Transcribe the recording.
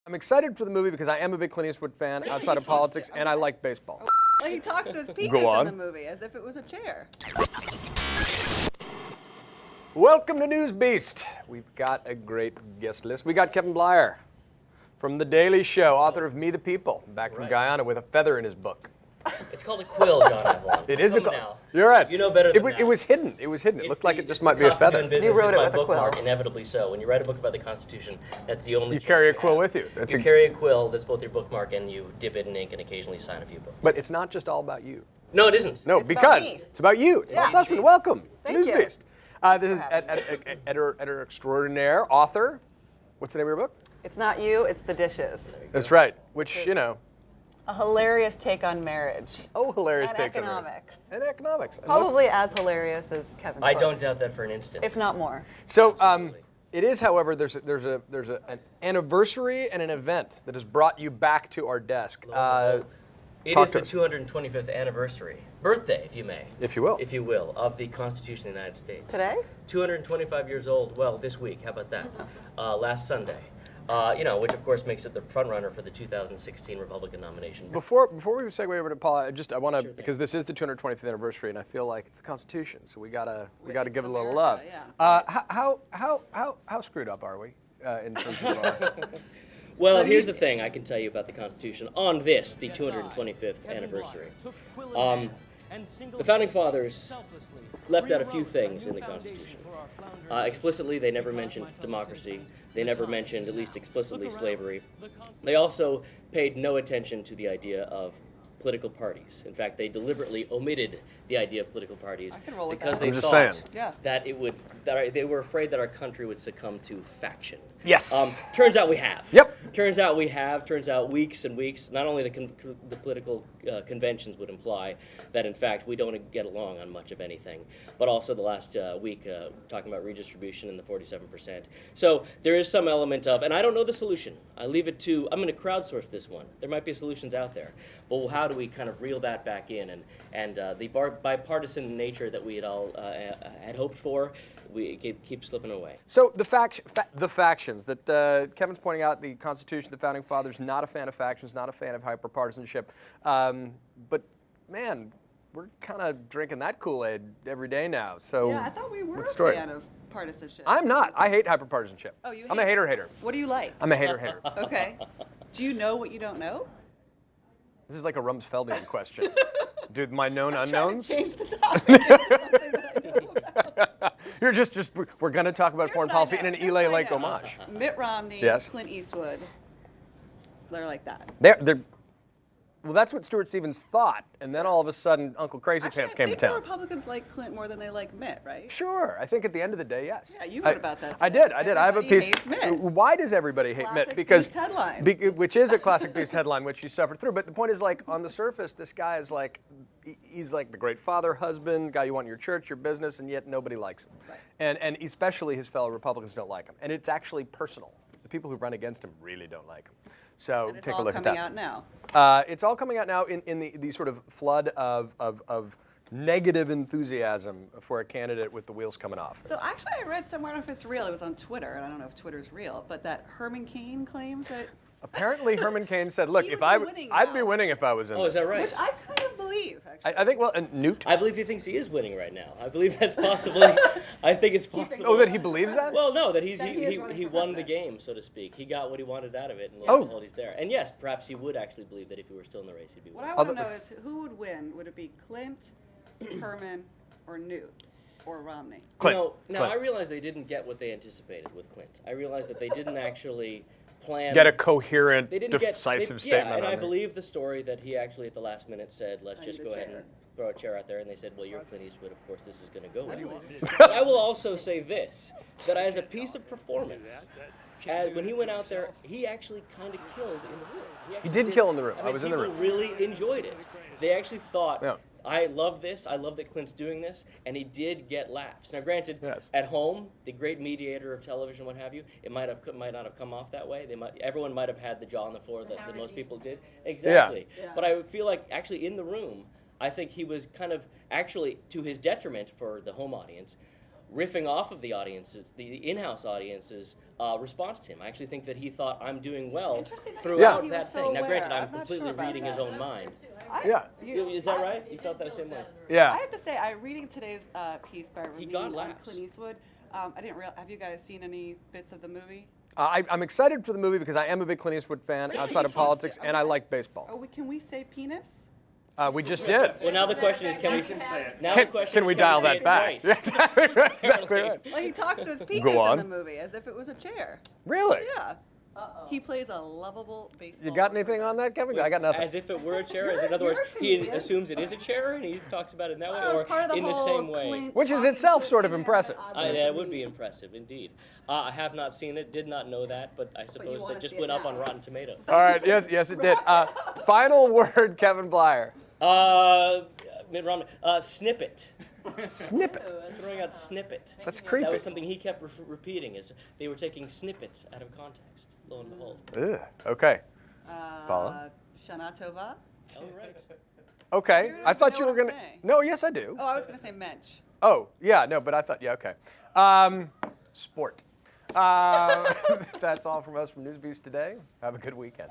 I'm excited for the movie because I am a big Clint Eastwood fan outside of politics, and I like baseball. Well, he talks to his penis Go on. in the movie as if it was a chair. Welcome to Newsbeast. We've got a great guest list. We got Kevin Blyer from The Daily Show, author of Me the People, back from Guyana with a feather in his book. It's called a quill, John Avalon. It is a Come quill. now. You're right. You know better than that. It was hidden. It was hidden. It looked like it just might be a Cost of feather. doing business You wrote is it my with a quill. bookmark, inevitably so. When you write a book about the Constitution, that's the only You choice carry a quill have. with you. You carry a quill that's both your bookmark and you dip it in ink and occasionally sign a few books. But it's not just all about you. No, it isn't. No, It's because about me. it's about you. Yeah. Ross Sussman, welcome Thank to you. Newsbeast. This is editor extraordinaire, author. What's the name of your book? It's not you, it's the dishes. That's right. Which, you know, A hilarious take on marriage. hilarious And takes on economics. And economics. And Probably as hilarious as Kevin's I book, don't doubt that for an instant. if not more. So Absolutely. it is, however, there's an anniversary and an event that has brought you back to our desk. It talk is to the us. 225th anniversary, birthday, if you may. If you will. If you will, of the Constitution of the United States. Today? 225 years old, well, this week, how about that? Last Sunday. Which of course makes it the front runner for the 2016 Republican nomination. Before we segue over to Paul, I want to Sure thing. because this is the 225th anniversary, and I feel like it's the Constitution, so we gotta give it a little America, love. yeah. How screwed up are we in terms of our? Well, here's the thing I can tell you about the Constitution on this, the 225th anniversary. The Founding Fathers left out a few things in the Constitution. Explicitly, they never mentioned democracy. They never mentioned, at least explicitly, slavery. They also paid no attention to the idea of political parties. In fact, they deliberately omitted the idea of political parties can roll with because that. they I'm just thought saying. Yeah. that they were afraid that our country would succumb to faction. Yes. Turns out we have. Yep. Turns out we have. Turns out weeks and weeks. Not only the political conventions would imply that, in fact, we don't get along on much of anything, but also the last week talking about redistribution and the 47%. So there is some element of, and I don't know the solution. I leave it to. I'm going to crowdsource this one. There might be solutions out there, but how do we kind of reel that back in and the bipartisan nature that we had all had hoped for, we keep slipping away. So the factions that Kevin's pointing out, the Constitution, the Founding Fathers, not a fan of factions, not a fan of hyperpartisanship, but man, we're kind of drinking that Kool-Aid every day now. So Yeah, I thought we were what's a the story? fan of partisanship. I'm not. I hate hyperpartisanship. Oh, you I'm a hate it? hater. What do you like? I'm a hater. Okay. Do you know what you don't know? This is like a Rumsfeldian question. Do my known Trying unknowns? to change the topic. into something that I know about. You're just we're going to talk about Here's foreign what I policy know. in an Here's what I Eli-like know. homage. Mitt Romney, Yes. Clint Eastwood, they're like that. Well, that's what Stuart Stevens thought, and then all of a sudden, Uncle Crazy Actually, Pants I came to think the town. Republicans like Clint more than they like Mitt, right? Sure, I think at the end of the day, yes. Yeah, you wrote about that I today. did. I have a Everybody piece. hates Mitt. Why does everybody hate Classic Mitt? Because Beast headline. which is a classic Beast headline, which you suffered through. But the point is, like, on the surface, this guy is like, he's like the great father, husband, guy you want in your church, your business, and yet nobody likes him. Right. And especially his fellow Republicans don't like him. And it's actually personal. The people who run against him really don't like him. So And it's take all a look at coming that. out now. It's all coming out now in the sort of flood of negative enthusiasm for a candidate with the wheels coming off. So actually, I read somewhere, I don't know if it's real, it was on Twitter, and I don't know if Twitter's real, but that Herman Cain claims that, Apparently, Herman Cain said, "Look, He if would be winning I'd be now. winning if I was in Oh, this." is that right? which I kind of believe, actually. I think. Well, and Newt. I believe he thinks he is winning right now. I believe that's possibly. I think it's possible. Oh, that he believes that? Well, no, that That he is running he for won the president. game, so to speak. He got what he wanted out of it, and lo Oh. and behold, he's there. And yes, perhaps he would actually believe that if he were still in the race, he'd be What winning. I want to Although- know is who would win? Would it be Clint, Herman, or Newt, or Romney? Clint. Now Clint. I realize they didn't get what they anticipated with Clint. I realize that they didn't actually plan. Get a coherent, They didn't decisive get, statement Yeah, and on I there. believe the story that he actually at the last minute said, let's I just need a go ahead chair. and throw a chair out there. And they said, well, you're Clint Eastwood. Of course, this is going to go well. But I will also say this, that as a piece of performance, when he went out there, he actually kind of killed in the room. actually did kill in the room. I mean, was in the room. People really enjoyed it. They actually thought, Yeah. I love this. I love that Clint's doing this, and he did get laughs. Now, granted, Yes. at home, the great mediator of television, what have you, it might not have come off that way. Everyone might have had the jaw on the floor that most people did. Exactly. Yeah. But I feel like actually in the room, I think he was kind of actually to his detriment for the home audience. riffing off of the audiences, the in-house audiences' response to him. I actually think that he thought I'm doing well Interesting that throughout he was that so thing. Now, aware. granted, I'm I'm not completely sure about reading his that. own mind. Yeah. Is that right? You felt that same way? Yeah. I have to say, reading today's piece by Ramin got on laughs. Clint Eastwood, I didn't realize. Have you guys seen any bits of the movie? I'm excited for the movie because I am a big Clint Eastwood fan Really? outside He of talks politics, to- and I like baseball. Can we say penis? We just did. Well, now the question is, can we? Now the question Can is, we can dial say that it back? twice? Exactly right. Exactly right. Well, he talks to his penis Go on. in the movie as if it was a chair. Really? Yeah. He plays a lovable baseball. You got anything on that, Kevin? I got nothing. As if it were a chair. As in You're- other words, you're a he comedian. assumes it is a chair, and he talks about it in that way, Well, or it's part of the in the whole same way. Clint Which is talking itself to sort of him. impressive. That would be impressive, indeed. I have not seen it, did not know that, but I suppose wanna that just see it went up now. on Rotten Tomatoes. All right. Yes, yes, it did. Final word, Kevin Blyer. Mitt Romney. Snippet. Snippet. Throwing out snippet. That's creepy. That was something he kept repeating, is they were taking snippets out of context, lo and behold. Ugh. Okay. Paula? Shana Tova. Oh, right. Okay. You don't I thought know you were what I'm gonna. saying. No. Yes, I do. Oh, I was going to say mensch. Oh, yeah. No, but I thought. Yeah. Okay. Sport. That's all from us from Newsbeast today. Have a good weekend.